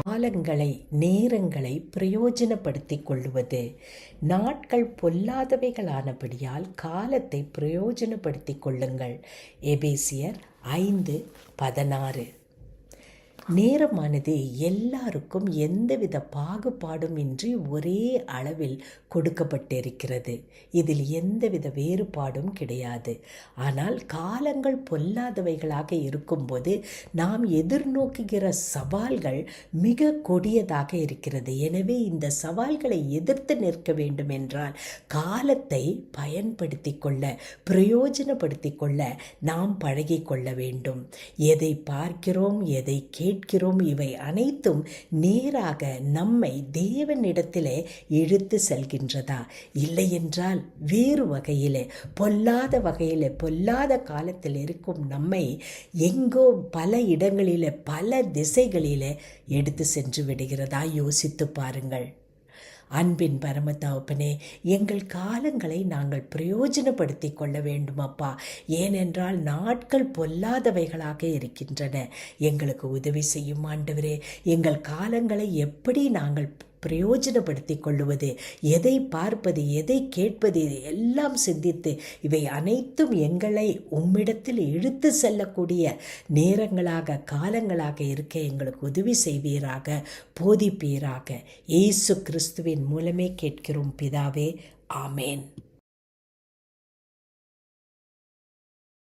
காலங்களை நேரங்களை பிரயோஜனப்படுத்திக் கொள்ளுவது. நாட்கள் பொல்லாதவைகளானபடியால் காலத்தை பிரயோஜனப்படுத்திக் கொள்ளுங்கள். எபேசியர் 5:16. நேரமானது எல்லாருக்கும் எந்தவித பாகுபாடும் இன்றி ஒரே அளவில் கொடுக்கப்பட்டிருக்கிறது. இதில் எந்தவித வேறுபாடும் கிடையாது. ஆனால் காலங்கள் பொல்லாதவைகளாக இருக்கும்போது நாம் எதிர்நோக்குகிற சவால்கள் மிக கொடியதாக இருக்கிறது. எனவே இந்த சவால்களை எதிர்த்து நிற்க வேண்டும் என்றால் காலத்தை பயன்படுத்தி கொள்ள, பிரயோஜனப்படுத்தி கொள்ள நாம் பழகி கொள்ள வேண்டும். எதை பார்க்கிறோம், எதை கேட்கிறோம், இவை அனைத்தும் நேராக நம்மை தேவனிடத்திலே இழுத்து செல்கின்றதா? இல்லை என்றால் வேறு வகையிலே, பொல்லாத வகையிலே, பொல்லாத காலத்தில் இருக்கும் நம்மை எங்கோ பல இடங்களிலே, பல திசைகளிலே எடுத்து சென்று விடுகிறதா? யோசித்து பாருங்கள். அன்பின் பரமதகப்பனே, எங்கள் காலங்களை நாங்கள் பிரயோஜனப்படுத்தி கொள்ள வேண்டும் அப்பா. ஏனென்றால் நாட்கள் பொல்லாதவைகளாக இருக்கின்றன. எங்களுக்கு உதவி செய்யும் ஆண்டவரே. எங்கள் காலங்களை எப்படி நாங்கள் பிரயோஜனப்படுத்தி கொள்ளுவது, எதை பார்ப்பது, எதை கேட்பது, எல்லாம் சிந்தித்து இவை அனைத்தும் எங்களை உம்மிடத்தில் இழுத்து செல்லக்கூடிய நேரங்களாக, காலங்களாக இருக்க எங்களுக்கு உதவி செய்வீராக, போதிப்பீராக. இயேசு கிறிஸ்துவின் மூலமே கேட்கிறோம் பிதாவே. ஆமேன்.